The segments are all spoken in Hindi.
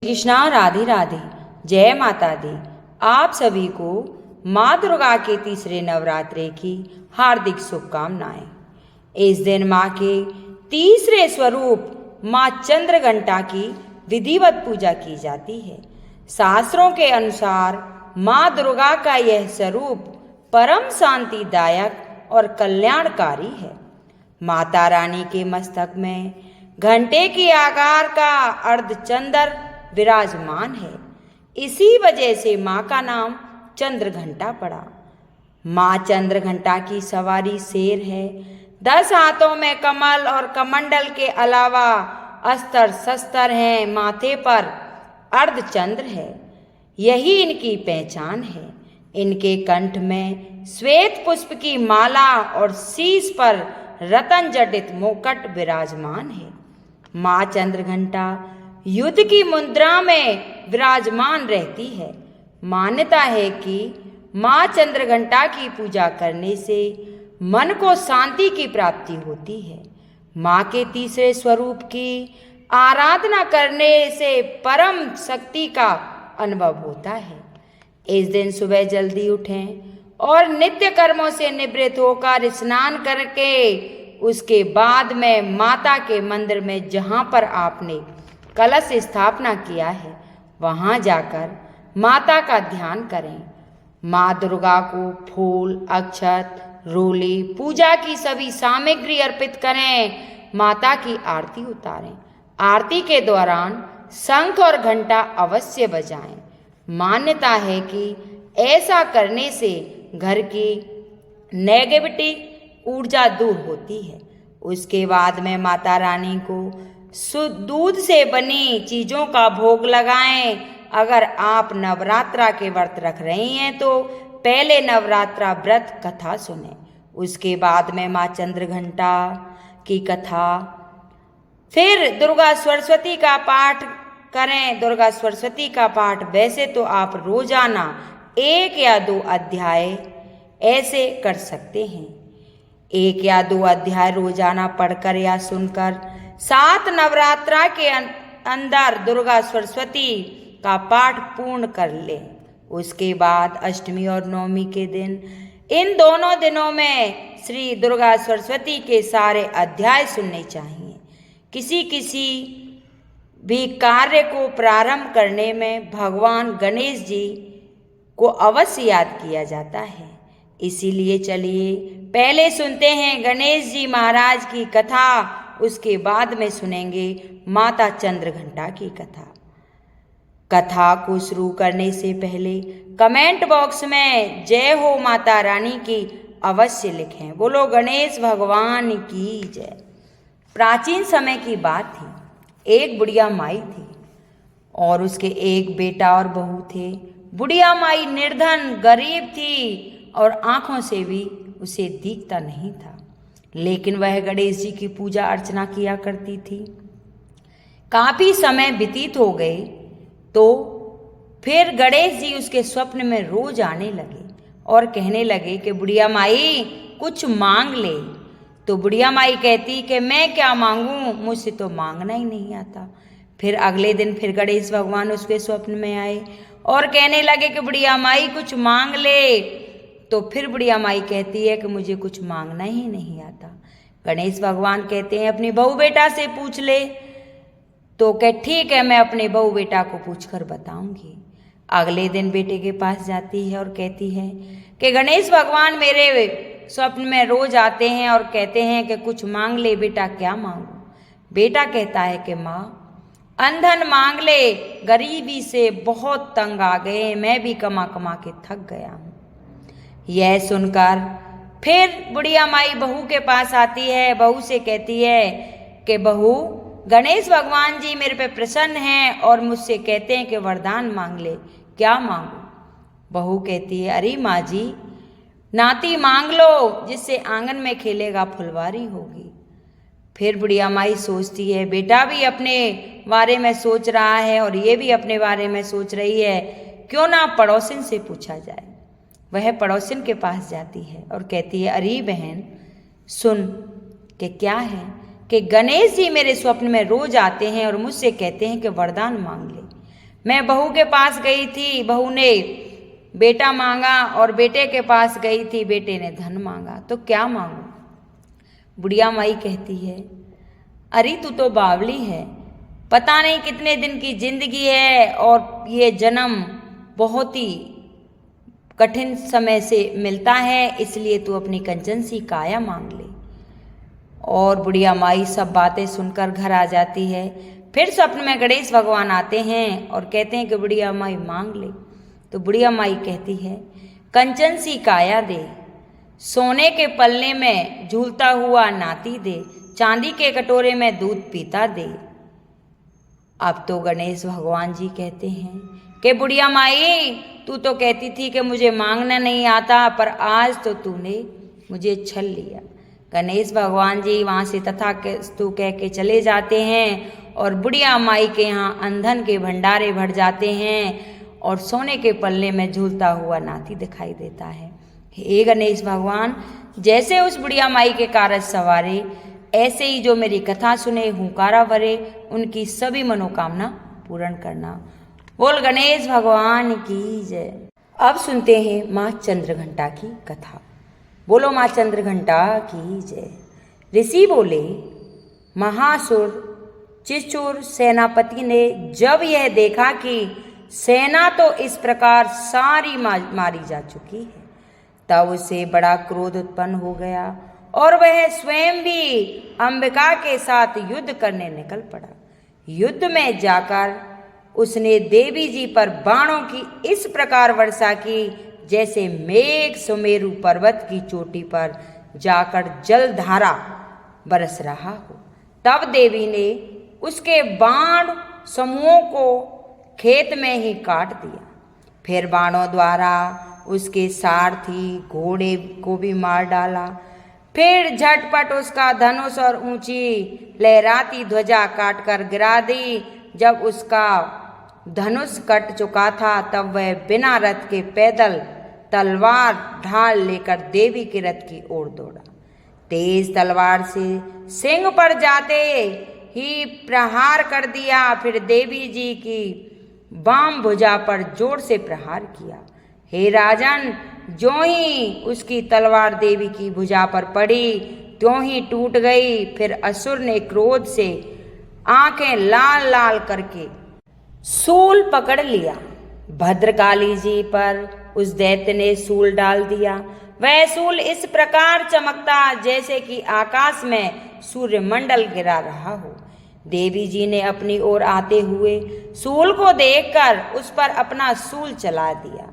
कृष्णा, राधे राधे। जय माता दी। आप सभी को माँ दुर्गा के तीसरे नवरात्रे की हार्दिक शुभकामनाएं। इस दिन माँ के तीसरे स्वरूप माँ चंद्रघंटा की विधिवत पूजा की जाती है। शास्त्रों के अनुसार माँ दुर्गा का यह स्वरूप परम शांतिदायक और कल्याणकारी है। माता रानी के मस्तक में घंटे के आकार का अर्धचंद्र विराजमान है। इसी वजह से माँ का नाम चंद्रघंटा पड़ा। माँ चंद्रघंटा की सवारी शेर है। 10 हाथों में कमल और कमंडल के अलावा अस्त्र शस्त्र हैं। माथे पर अर्धचंद्र है, यही इनकी पहचान है। इनके कंठ में श्वेत पुष्प की माला और शीश पर रतन जटित मुकुट विराजमान है। माँ चंद्रघंटा युद्ध की मुद्रा में विराजमान रहती है। मान्यता है कि माँ चंद्रघंटा की पूजा करने से मन को शांति की प्राप्ति होती है। माँ के तीसरे स्वरूप की आराधना करने से परम शक्ति का अनुभव होता है। इस दिन सुबह जल्दी उठें और नित्य कर्मों से निवृत्त होकर स्नान करके उसके बाद में माता के मंदिर में जहाँ पर आपने कलश स्थापना किया है वहाँ जाकर माता का ध्यान करें। माँ दुर्गा को फूल, अक्षत, रोली, पूजा की सभी सामग्री अर्पित करें। माता की आरती उतारें। आरती के दौरान शंख और घंटा अवश्य बजाएं। मान्यता है कि ऐसा करने से घर की नेगेटिविटी ऊर्जा दूर होती है। उसके बाद में माता रानी को शुद्ध दूध से बनी चीज़ों का भोग लगाएं। अगर आप नवरात्रा के व्रत रख रही हैं तो पहले नवरात्रा व्रत कथा सुने, उसके बाद में माँ चंद्रघंटा की कथा, फिर दुर्गा सरस्वती का पाठ करें। दुर्गा सरस्वती का पाठ वैसे तो आप रोजाना 1 या 2 अध्याय ऐसे कर सकते हैं। 1 या 2 अध्याय रोजाना पढ़कर या सुनकर 7 नवरात्रा के अंदर दुर्गा सरस्वती का पाठ पूर्ण कर लें। उसके बाद अष्टमी और नवमी के दिन, इन दोनों दिनों में श्री दुर्गा सरस्वती के सारे अध्याय सुनने चाहिए। किसी भी कार्य को प्रारंभ करने में भगवान गणेश जी को अवश्य याद किया जाता है। इसीलिए चलिए पहले सुनते हैं गणेश जी महाराज की कथा, उसके बाद में सुनेंगे माता चंद्रघंटा की कथा। कथा को शुरू करने से पहले कमेंट बॉक्स में जय हो माता रानी की अवश्य लिखें। बोलो गणेश भगवान की जय। प्राचीन समय की बात थी। एक बुढ़िया माई थी और उसके एक बेटा और बहू थे। बुढ़िया माई निर्धन गरीब थी और आंखों से भी उसे दिखता नहीं था, लेकिन वह गणेश जी की पूजा अर्चना किया करती थी। काफ़ी समय व्यतीत हो गए तो फिर गणेश जी उसके स्वप्न में रोज आने लगे और कहने लगे कि बुढ़िया माई कुछ मांग ले। तो बुढ़िया माई कहती कि मैं क्या मांगूं, मुझसे तो मांगना ही नहीं आता। फिर अगले दिन फिर गणेश भगवान उसके स्वप्न में आए और कहने लगे कि बुढ़िया माई कुछ मांग ले। तो फिर बुढ़िया माई कहती है कि मुझे कुछ मांगना ही नहीं आता। गणेश भगवान कहते हैं अपनी बहू बेटा से पूछ ले। तो कह ठीक है, मैं अपने बहू बेटा को पूछकर बताऊंगी। अगले दिन बेटे के पास जाती है और कहती है कि गणेश भगवान मेरे स्वप्न में रोज आते हैं और कहते हैं कि कुछ मांग ले बेटा, क्या मांगू। बेटा कहता है कि माँ अंधन मांग ले, गरीबी से बहुत तंग आ गए, मैं भी कमा कमा के थक गया हूँ। यह सुनकर फिर बुढ़िया माई बहू के पास आती है। बहू से कहती है कि बहू गणेश भगवान जी मेरे पे प्रसन्न हैं और मुझसे कहते हैं कि वरदान मांग ले, क्या मांगू। बहू कहती है अरे माँ जी नाती मांग लो, जिससे आंगन में खेलेगा फुलवारी होगी। फिर बुढ़िया माई सोचती है बेटा भी अपने बारे में सोच रहा है और ये भी अपने बारे में सोच रही है, क्यों ना पड़ोसिन से पूछा जाए। वह पड़ोसिन के पास जाती है और कहती है अरे बहन सुन कि क्या है कि गणेश जी मेरे स्वप्न में रोज आते हैं और मुझसे कहते हैं कि वरदान मांग ले। मैं बहू के पास गई थी, बहू ने बेटा मांगा, और बेटे के पास गई थी, बेटे ने धन मांगा, तो क्या मांगू? बुढ़िया माई कहती है, अरे तू तो बावली है, पता नहीं कितने दिन की जिंदगी है, और ये जन्म बहुत ही कठिन समय से मिलता है, इसलिए तू अपनी कंचन सी काया मांग ले। और बुढ़िया माई सब बातें सुनकर घर आ जाती है। फिर स्वप्न में गणेश भगवान आते हैं और कहते हैं कि बुढ़िया माई मांग ले। तो बुढ़िया माई कहती है, कंचन सी काया दे, सोने के पल्ले में झूलता हुआ नाती दे, चांदी के कटोरे में दूध पीता दे। अब तो गणेश भगवान जी कहते हैं कि बुढ़िया माई, तू तो कहती थी कि मुझे मांगना नहीं आता, पर आज तो तूने मुझे छल लिया। गणेश भगवान जी वहाँ से तथास्तु कह के चले जाते हैं, और बुढ़िया माई के यहाँ अंधन के भंडारे भर जाते हैं, और सोने के पल्ले में झूलता हुआ नाती दिखाई देता है। हे गणेश भगवान, जैसे उस बुढ़िया माई के कारज सवारे, ऐसे ही जो मेरी कथा सुने हुंकारा भरे, उनकी सभी मनोकामना पूर्ण करना। बोल गणेश भगवान की जय। अब सुनते हैं माँ चंद्रघंटा की कथा। बोलो माँ चंद्रघंटा की जय। ऋषि बोले, महासुर चिचुर सेनापति ने जब यह देखा कि सेना तो इस प्रकार सारी मारी जा चुकी है, तब उसे बड़ा क्रोध उत्पन्न हो गया, और वह स्वयं भी अंबिका के साथ युद्ध करने निकल पड़ा। युद्ध में जाकर उसने देवी जी पर बाणों की इस प्रकार वर्षा की, जैसे मेघ सुमेरु पर्वत की चोटी पर जाकर जलधारा बरस रहा हो। तब देवी ने उसके बाण समूहों को खेत में ही काट दिया। फिर बाणों द्वारा उसके सारथी घोड़े को भी मार डाला। फिर झटपट उसका धनुष और ऊंची लहराती ध्वजा काटकर गिरा दी। जब उसका धनुष कट चुका था, तब वह बिना रथ के पैदल तलवार ढाल लेकर देवी के रथ की ओर दौड़ा। तेज तलवार से सिंह पर जाते ही प्रहार कर दिया। फिर देवी जी की बाम भुजा पर जोर से प्रहार किया। हे राजन, ज्यों ही उसकी तलवार देवी की भुजा पर पड़ी, त्यों ही टूट गई। फिर असुर ने क्रोध से आंखें लाल लाल करके सूल पकड़ लिया। भद्रकाली जी पर उस दैत्य ने सूल डाल दिया। वह सूल इस प्रकार चमकता जैसे कि आकाश में सूर्यमंडल गिरा रहा हो। देवी जी ने अपनी ओर आते हुए सूल को देखकर उस पर अपना सूल चला दिया,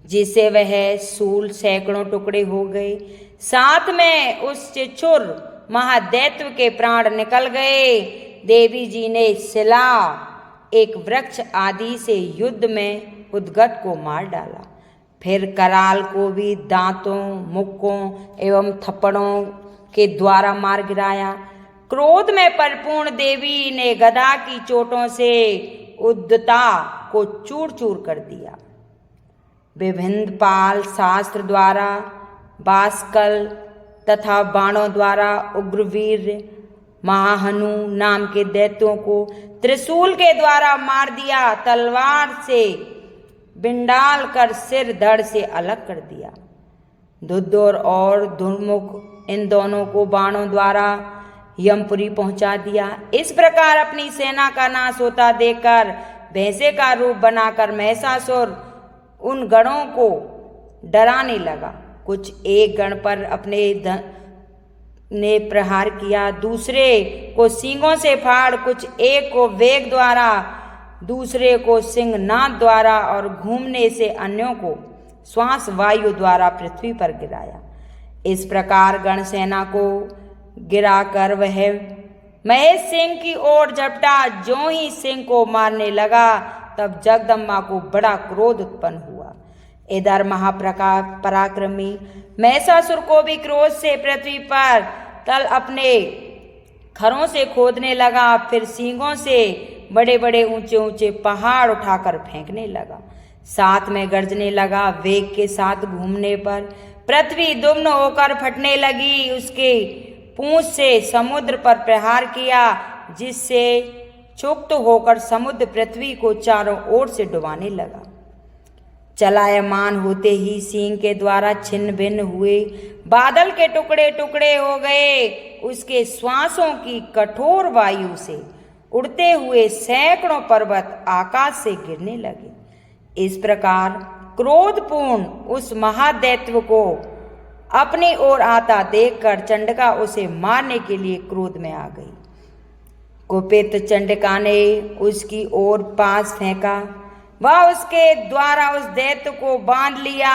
जिससे वह सूल सैकड़ों टुकड़े हो गए। साथ में उस चिचुर महादैत्य के प्राण निकल गए। देवी जी ने शिला, एक वृक्ष आदि से युद्ध में उद्गत को मार डाला। फिर कराल को भी दांतों, मुक्कों एवं थप्पड़ों के द्वारा मार गिराया। क्रोध में परिपूर्ण देवी ने गदा की चोटों से उद्दता को चूर चूर कर दिया। विभिन्न पाल शास्त्र द्वारा, बाष्कल तथा बाणों द्वारा उग्रवीर महाहनु नाम के दैत्यों को त्रिशूल के द्वारा मार दिया। तलवार से बिंडाल कर सिर धड़ से अलग कर दिया। धुद्धर और धुर्मुख इन दोनों को बाणों द्वारा यमपुरी पहुंचा दिया। इस प्रकार अपनी सेना का नाश होता देखकर भैंसे का रूप बनाकर महिषासुर उन गणों को डराने लगा। कुछ एक गण पर अपने ने प्रहार किया, दूसरे को सींगों से फाड़, कुछ एक को वेग द्वारा, दूसरे को सिंहनाद द्वारा और घूमने से अन्यों को श्वास वायु द्वारा पृथ्वी पर गिराया। इस प्रकार गण सेना को गिराकर वह महेश सिंह की ओर झपटा। ज्यों ही सिंह को मारने लगा, तब जगदम्बा को बड़ा क्रोध उत्पन्न हुआ। इधर महापराक्रमी महिषासुर को भी क्रोध से पृथ्वी पर तल अपने खरों से खोदने लगा। फिर सींगों से बड़े बड़े ऊंचे ऊंचे पहाड़ उठाकर फेंकने लगा। साथ में गर्जने लगा। वेग के साथ घूमने पर पृथ्वी दुम्न होकर फटने लगी। उसके पूंछ से समुद्र पर प्रहार किया, जिससे क्षुब्ध होकर समुद्र पृथ्वी को चारों ओर से डुबाने लगा। चलायमान होते ही सिंह के द्वारा छिन्न भिन्न हुए बादल के टुकड़े टुकड़े हो गए। उसके श्वासों की कठोर वायु से उड़ते हुए सैकड़ों पर्वत आकाश से गिरने लगे। इस प्रकार क्रोधपूर्ण उस महादैत्य को अपनी ओर आता देखकर चंडिका उसे मारने के लिए क्रोध में आ गई। कुपित चंडिका ने उसकी ओर पास फेंका, वह उसके द्वारा उस दैत्य को बांध लिया।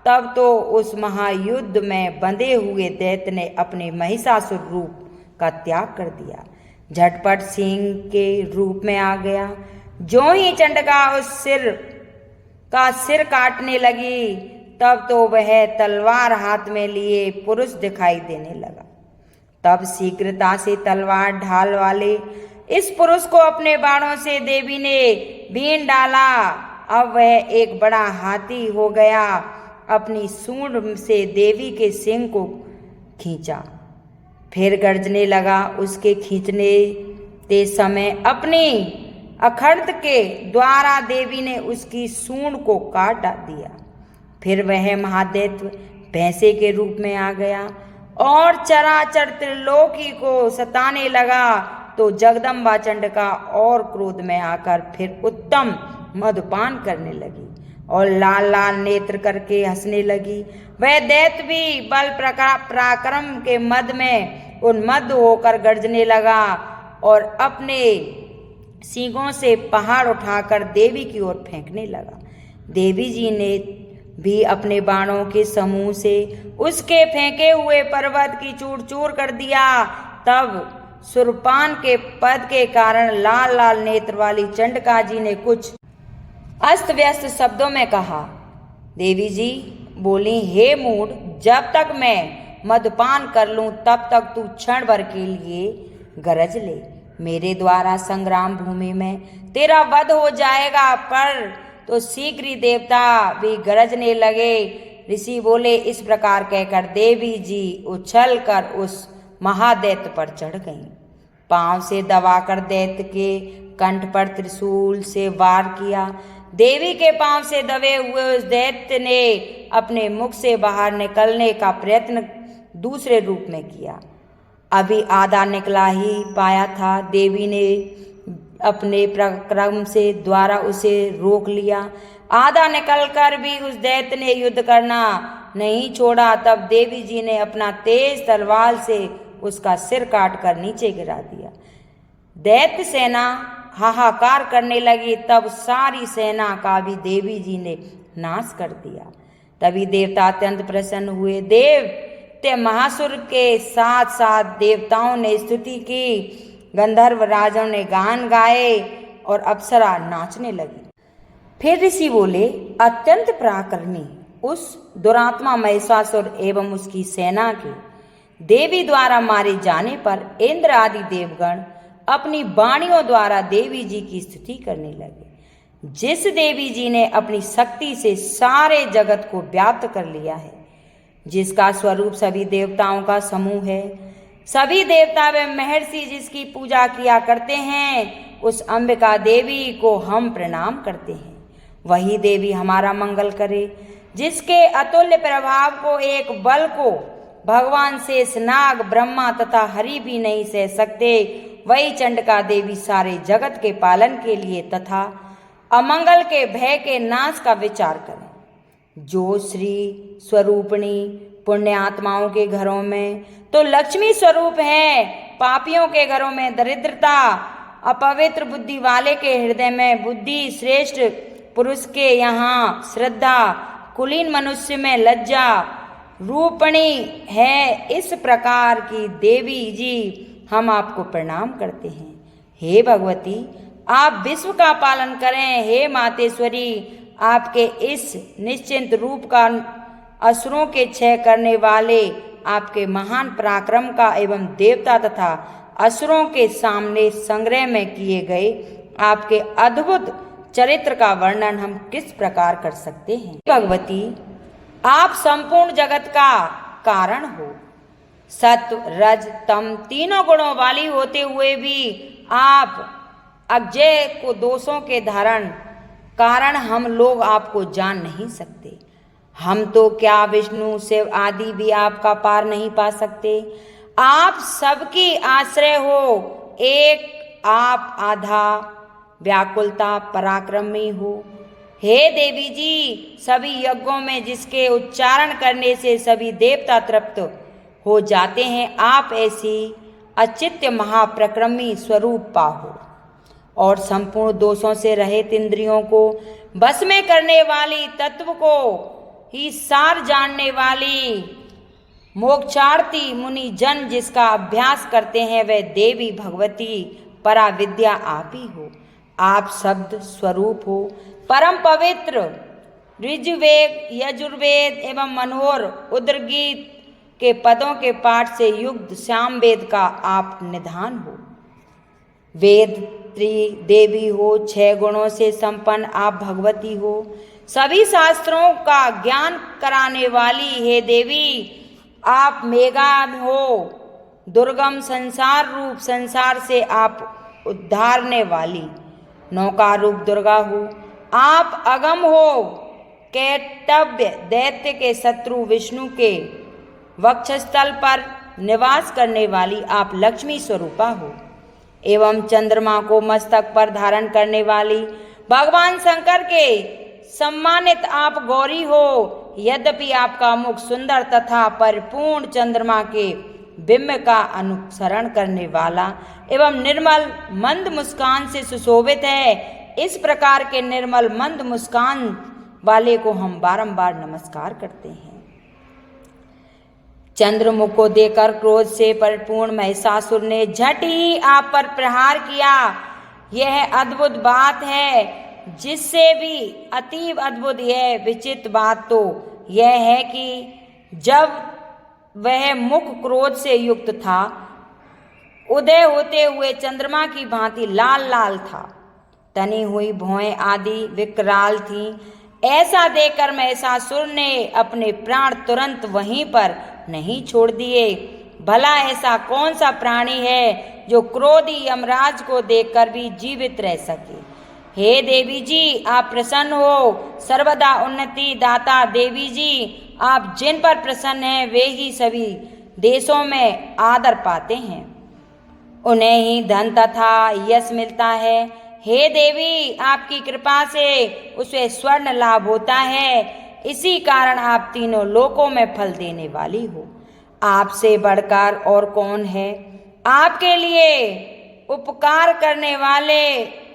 तब तो उस महायुद्ध में बंधे हुए दैत्य ने अपने महिषासुर रूप का त्याग कर दिया, झटपट सिंह के रूप में आ गया। जो ही चंडिका उस सिर काटने लगी, तब तो वह तलवार हाथ में लिए पुरुष दिखाई देने लगा। तब शीघ्रता से तलवार ढाल वाले इस पुरुष को अपने बाणों से देवी ने बीन डाला। अब वह एक बड़ा हाथी हो गया। अपनी सूंड से देवी के सिंह को खींचा, फिर गर्जने लगा। उसके खींचने के समय अपनी अखड्ड के द्वारा देवी ने उसकी सूंड को काट दिया। फिर वह महादैत्य भैंसे के रूप में आ गया और चराचर त्रिलोकी को सताने लगा। तो जगदम्बा चंडिका और क्रोध में आकर फिर उत्तम मधुपान करने लगी और लाल लाल नेत्र करके हंसने लगी। वह दैत्य भी बल पराक्रम के मद में उन्मत्त होकर गर्जने लगा और अपने सींगों से पहाड़ उठाकर देवी की ओर फेंकने लगा। देवी जी ने भी अपने बाणों के समूह से उसके फेंके हुए पर्वत की चूर चूर कर दिया। तब सुरपान के पद के कारण लाल लाल नेत्र वाली चंडिका जी ने कुछ अस्त व्यस्त शब्दों में कहा। देवी जी बोली, हे मूढ़, जब तक मैं मधुपान कर लूं तब तक तू क्षण भर के लिए गरज ले। मेरे द्वारा संग्राम भूमि में तेरा वध हो जाएगा। पर तो शीघ्र ही देवता भी गरजने लगे। ऋषि बोले, इस प्रकार कहकर देवी जी उछल कर उस महादैत्य पर चढ़ गईं। पांव से दबाकर दैत्य के कंठ पर त्रिशूल से वार किया। देवी के पांव से दबे हुए उस दैत्य ने अपने मुख से बाहर निकलने का प्रयत्न दूसरे रूप में किया। अभी आधा निकला ही पाया था, देवी ने अपने पराक्रम से द्वारा उसे रोक लिया। आधा निकलकर भी उस दैत्य ने युद्ध करना नहीं छोड़ा। तब देवी जी ने अपना तेज तलवार से उसका सिर काट कर नीचे गिरा दिया। दैत्य सेना हाहाकार करने लगी। तब सारी सेना का भी देवी जी ने नाश कर दिया। तभी देवता अत्यंत प्रसन्न हुए। देव महासुर के साथ साथ देवताओं ने स्तुति की, गंधर्व राजाओं ने गान गाए और अप्सरा नाचने लगी। फिर ऋषि बोले, अत्यंत पराक्रमी उस दुरात्मा महिषासुर एवं उसकी सेना के देवी द्वारा मारे जाने पर इंद्र आदि देवगण अपनी वाणियों द्वारा देवी जी की स्तुति करने लगे। जिस देवी जी ने अपनी शक्ति से सारे जगत को व्याप्त कर लिया है, जिसका स्वरूप सभी देवताओं का समूह है, सभी देवता व महर्षि जिसकी पूजा किया करते हैं, उस अंबिका देवी को हम प्रणाम करते हैं। वही देवी हमारा मंगल करे। जिसके अतुल्य प्रभाव को, एक बल को भगवान शेष नाग, ब्रह्मा तथा हरि भी नहीं सह सकते, वही चंडिका देवी सारे जगत के पालन के लिए तथा अमंगल के भय के नाश का विचार करें। जो श्री स्वरूपिणी पुण्य आत्माओं के घरों में तो लक्ष्मी स्वरूप है, पापियों के घरों में दरिद्रता, अपवित्र बुद्धि वाले के हृदय में बुद्धि, श्रेष्ठ पुरुष के यहाँ श्रद्धा, कुलीन मनुष्य में लज्जा रूपणी है। इस प्रकार की देवी जी हम आपको प्रणाम करते हैं। हे भगवती, आप विश्व का पालन करें। हे मातेश्वरी, आपके इस निश्चिंत रूप का असुरों के क्षय करने वाले आपके महान पराक्रम का एवं देवता तथा असुरों के सामने संग्रह में किए गए आपके अद्भुत चरित्र का वर्णन हम किस प्रकार कर सकते हैं। भगवती, आप संपूर्ण जगत का कारण हो। सत्व, रज, तम तीनों गुणों वाली होते हुए भी आप अज्ञेय को दोषों के धारण कारण हम लोग आपको जान नहीं सकते। हम तो क्या विष्णु शिव आदि भी आपका पार नहीं पा सकते। आप सबकी आश्रय हो, एक आप आधा व्याकुलता पराक्रमी हो। हे देवी जी, सभी यज्ञों में जिसके उच्चारण करने से सभी देवता तृप्त हो जाते हैं, आप ऐसी अचित्य महाप्रक्रमी स्वरूप पाहो और संपूर्ण दोषों से रहित इंद्रियों को बस में करने वाली, तत्व को ही सार जानने वाली मोक्षार्थी मुनि जन जिसका अभ्यास करते हैं, वह देवी भगवती पराविद्या आप ही हो। आप शब्द स्वरूप हो, परम पवित्र ऋग्वेद, यजुर्वेद एवं मनोहर उद्रगीत के पदों के पाठ से युक्त सामवेद का आप निधान हो। वेद त्रिदेवी हो, 6 गुणों से संपन्न आप भगवती हो, सभी शास्त्रों का ज्ञान कराने वाली हे देवी आप मेघा हो। दुर्गम संसार रूप संसार से आप उद्धारने वाली नौका रूप दुर्गा हो। आप अगम हो, कैटव्य दैत्य के शत्रु विष्णु के वक्षस्थल पर निवास करने वाली आप लक्ष्मी स्वरूपा हो। एवं चंद्रमा को मस्तक पर धारण करने वाली भगवान शंकर के सम्मानित आप गौरी हो। यद्यपि आपका मुख सुंदर तथा परिपूर्ण चंद्रमा के बिंब का अनुसरण करने वाला एवं निर्मल मंद मुस्कान से सुशोभित है, इस प्रकार के निर्मल मंद मुस्कान वाले को हम बारंबार नमस्कार करते हैं। चंद्रमुख को देखकर क्रोध से परिपूर्ण महिषासुर ने झट ही आप पर प्रहार किया। यह अद्भुत बात है, जिससे भी अतीव अद्भुत यह विचित्र बात तो यह है कि जब वह मुख क्रोध से युक्त था, उदय होते हुए चंद्रमा की भांति लाल लाल था, तनी हुई भौएं आदि विकराल थीं। ऐसा देखकर महिषासुर ने अपने प्राण तुरंत वहीं पर नहीं छोड़ दिए। भला ऐसा कौन सा प्राणी है जो क्रोधी यमराज को देखकर भी जीवित रह सके। हे देवी जी, आप प्रसन्न हो, सर्वदा उन्नति दाता देवी जी, आप जिन पर प्रसन्न हैं वे ही सभी देशों में आदर पाते हैं, उन्हें ही धन तथा यश मिलता है। हे देवी, आपकी कृपा से उसे स्वर्ण लाभ होता है, इसी कारण आप तीनों लोकों में फल देने वाली हो। आपसे बढ़कर और कौन है, आपके लिए उपकार करने वाले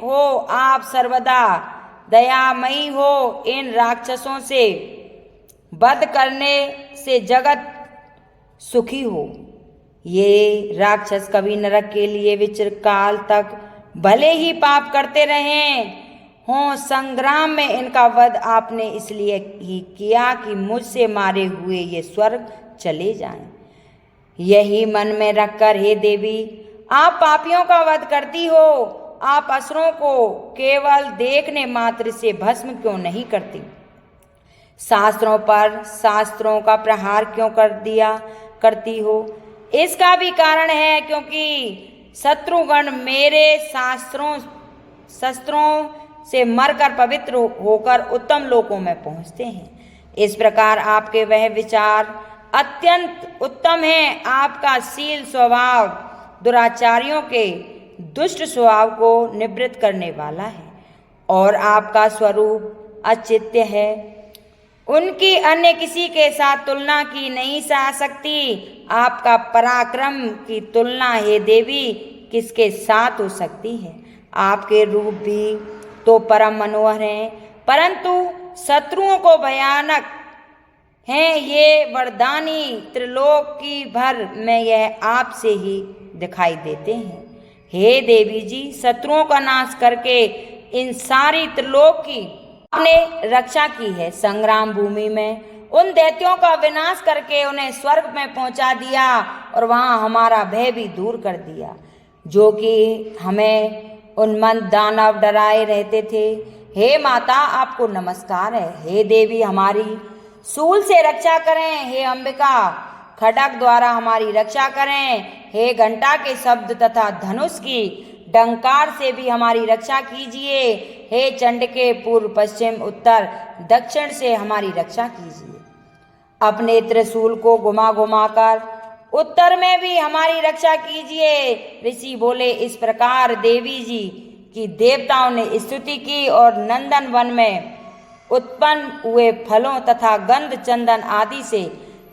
हो। आप सर्वदा दयामयी हो, इन राक्षसों से वध करने से जगत सुखी हो। ये राक्षस कभी नरक के लिए विचिरकाल तक भले ही पाप करते रहें हों, संग्राम में इनका वध आपने इसलिए ही किया कि मुझसे मारे हुए ये स्वर्ग चले जाएं। यही मन में रखकर हे देवी, आप पापियों का वध करती हो। आप असुरों को केवल देखने मात्र से भस्म क्यों नहीं करती? शास्त्रों पर शास्त्रों का प्रहार क्यों करती हो? इसका भी कारण है क्योंकि शत्रुगण मेरे शस्त्रों से मरकर पवित्र होकर उत्तम लोकों में पहुंचते हैं। इस प्रकार आपके वह विचार अत्यंत उत्तम हैं। आपका शील स्वभाव दुराचारियों के दुष्ट स्वभाव को निवृत्त करने वाला है और आपका स्वरूप अचित्य है। उनकी अन्य किसी के साथ तुलना की नहीं जा सकती। आपका पराक्रम की तुलना हे देवी किसके साथ हो सकती है? आपके रूप भी तो परम मनोहर हैं, परंतु शत्रुओं को भयानक हैं। ये वरदानी त्रिलोकी भर में यह आपसे ही दिखाई देते हैं। हे देवी जी, शत्रुओं का नाश करके इन सारी त्रिलोक की आपने रक्षा की है। संग्राम भूमि में उन दैत्यों का विनाश करके उन्हें स्वर्ग में पहुंचा दिया और वहां हमारा भय भी दूर कर दिया, जो कि हमें उन्मत्त दानव डराए रहते थे। हे माता, आपको नमस्कार है। हे देवी, हमारी शूल से रक्षा करें। हे अंबिका, खड्ग द्वारा हमारी रक्षा करें। हे घंटा के शब्द तथा धनुष की डंकार से भी हमारी रक्षा कीजिए। हे चंडिके, पूर्व पश्चिम उत्तर दक्षिण से हमारी रक्षा कीजिए। अपने त्रिशूल को घुमा घुमा कर उत्तर में भी हमारी रक्षा कीजिए। ऋषि बोले, इस प्रकार देवी जी की देवताओं ने स्तुति की और नंदन वन में उत्पन्न हुए फलों तथा गंध चंदन आदि से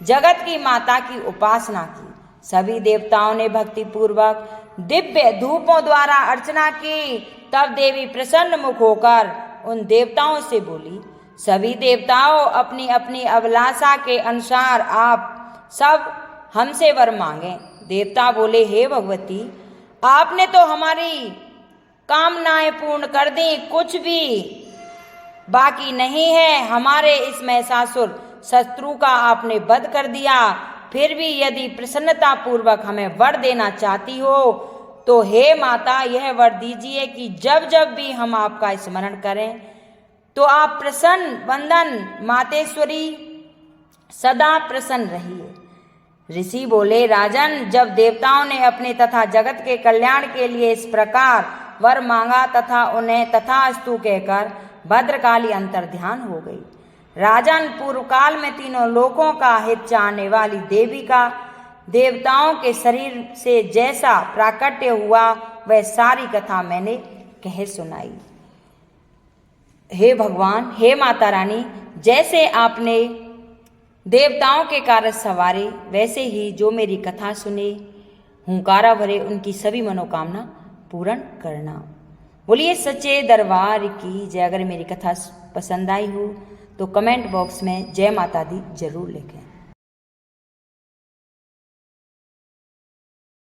जगत की माता की उपासना की। सभी देवताओं ने भक्ति पूर्वक दिव्य धूपों द्वारा अर्चना की। तब देवी प्रसन्न मुख होकर उन देवताओं से बोली, सभी देवताओं, अपनी अपनी अभिलाषा के अनुसार आप सब हमसे वर मांगे। देवता बोले, हे भगवती, आपने तो हमारी कामनाएं पूर्ण कर दी, कुछ भी बाकी नहीं है। हमारे इस महिषासुर शत्रु का आपने वध कर दिया। फिर भी यदि प्रसन्नता पूर्वक हमें वर देना चाहती हो तो हे माता, यह वर दीजिए कि जब जब भी हम आपका स्मरण करें तो आप प्रसन्न वंदन मातेश्वरी सदा प्रसन्न रहिए। ऋषि बोले, राजन, जब देवताओं ने अपने तथा जगत के कल्याण के लिए इस प्रकार वर मांगा तथा उन्हें तथास्तु कहकर भद्रकाली अंतर ध्यान हो गई। राजन, पूर्व काल में तीनों लोकों का हित चाहने वाली देवी का देवताओं के शरीर से जैसा प्राकट्य हुआ वह सारी कथा मैंने कह सुनाई। हे भगवान, हे माता रानी, जैसे आपने देवताओं के कार्य सवारे वैसे ही जो मेरी कथा सुने हुंकारा भरे उनकी सभी मनोकामना पूर्ण करना। बोलिए सच्चे दरबार की जय। अगर मेरी कथा पसंद आई हो तो कमेंट बॉक्स में जय माता दी जरूर लिखें।